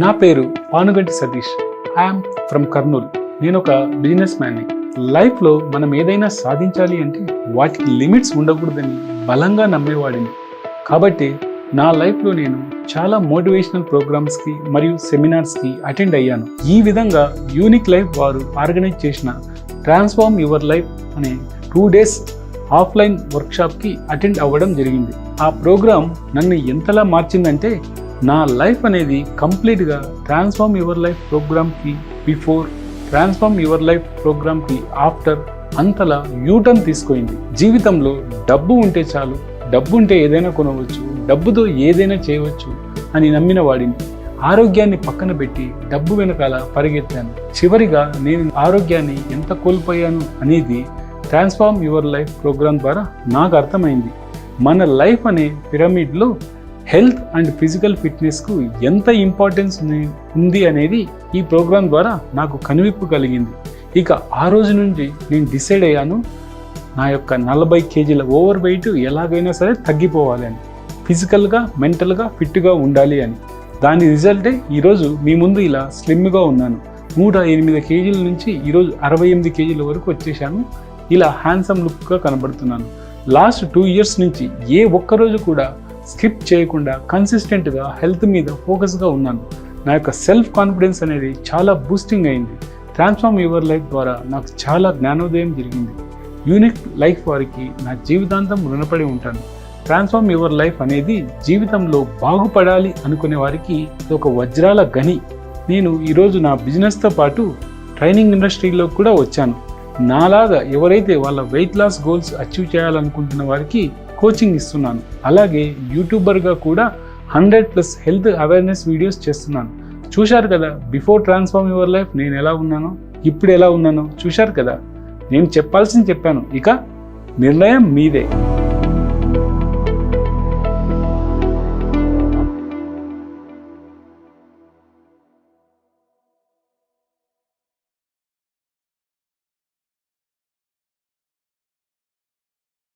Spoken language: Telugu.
నా పేరు పానుగంటి సతీష్. I'm from Kurnool. నేను ఒక బిజినెస్ మ్యాన్ని. లైఫ్లో మనం ఏదైనా సాధించాలి అంటే వాటికి లిమిట్స్ ఉండకూడదని బలంగా నమ్మేవాడిని. కాబట్టి నా లైఫ్లో నేను చాలా మోటివేషనల్ ప్రోగ్రామ్స్కి మరియు సెమినార్స్కి అటెండ్ అయ్యాను. ఈ విధంగా యూనిక్ లైఫ్ వారు ఆర్గనైజ్ చేసిన ట్రాన్స్ఫార్మ్ యువర్ లైఫ్ అనే 2 days ఆఫ్లైన్ వర్క్షాప్కి అటెండ్ అవ్వడం జరిగింది. ఆ ప్రోగ్రామ్ నన్ను ఎంతలా మార్చిందంటే నా లైఫ్ అనేది కంప్లీట్గా ట్రాన్స్ఫార్మ్ యువర్ లైఫ్ ప్రోగ్రామ్కి బిఫోర్, ట్రాన్స్ఫార్మ్ యువర్ లైఫ్ ప్రోగ్రామ్కి ఆఫ్టర్ అంతలా యూటర్న్ తీసుకుంది. జీవితంలో డబ్బు ఉంటే చాలు, డబ్బు ఉంటే ఏదైనా కొనవచ్చు, డబ్బుతో ఏదైనా చేయవచ్చు అని నమ్మిన వాడిని. ఆరోగ్యాన్ని పక్కన పెట్టి డబ్బు వెనకాల పరిగెత్తాను. చివరిగా నేను ఆరోగ్యాన్ని ఎంత కోల్పోయాను అనేది ట్రాన్స్ఫార్మ్ యువర్ లైఫ్ ప్రోగ్రామ్ ద్వారా నాకు అర్థమైంది. మన లైఫ్ అనే పిరమిడ్లో హెల్త్ అండ్ ఫిజికల్ ఫిట్నెస్కు ఎంత ఇంపార్టెన్స్ ఉంది అనేది ఈ ప్రోగ్రాం ద్వారా నాకు కనువిప్పు కలిగింది. ఇక ఆ రోజు నుంచి నేను డిసైడ్ అయ్యాను, నా యొక్క 40 kg ఓవర్ వెయిట్ ఎలాగైనా సరే తగ్గిపోవాలి అని, ఫిజికల్గా మెంటల్గా ఫిట్గా ఉండాలి అని. దాని రిజల్టే ఈరోజు మీ ముందు ఇలా స్లిమ్గా ఉన్నాను. 108 kg నుంచి ఈరోజు 68 kg వరకు వచ్చేసాను. ఇలా హ్యాండ్సమ్ లుక్గా కనబడుతున్నాను. లాస్ట్ 2 years నుంచి ఏ ఒక్కరోజు కూడా స్కిప్ చేయకుండా కన్సిస్టెంట్గా హెల్త్ మీద ఫోకస్గా ఉన్నాను. నా యొక్క సెల్ఫ్ కాన్ఫిడెన్స్ అనేది చాలా బూస్టింగ్ అయింది. ట్రాన్స్ఫార్మ్ యువర్ లైఫ్ ద్వారా నాకు చాలా జ్ఞానోదయం జరిగింది. యూనిక్ లైఫ్ వారికి నా జీవితాంతం రుణపడి ఉంటాను. ట్రాన్స్ఫార్మ్ యువర్ లైఫ్ అనేది జీవితంలో బాగుపడాలి అనుకునే వారికి ఒక వజ్రాల గని. నేను ఈరోజు నా బిజినెస్తో పాటు ట్రైనింగ్ ఇండస్ట్రీలో కూడా వచ్చాను. నాలాగా ఎవరైతే వాళ్ళ వెయిట్ లాస్ గోల్స్ అచీవ్ చేయాలనుకుంటున్న వారికి కోచింగ్ ఇస్తున్నాను. అలాగే యూట్యూబర్గా కూడా 100+ హెల్త్ అవేర్నెస్ వీడియోస్ చేస్తున్నాను. చూశారు కదా బిఫోర్ ట్రాన్స్ఫార్మ్ యువర్ లైఫ్ నేను ఎలా ఉన్నానో, ఇప్పుడు ఎలా ఉన్నానో చూశారు కదా. నేను చెప్పాల్సింది చెప్పాను, ఇక నిర్ణయం మీదే.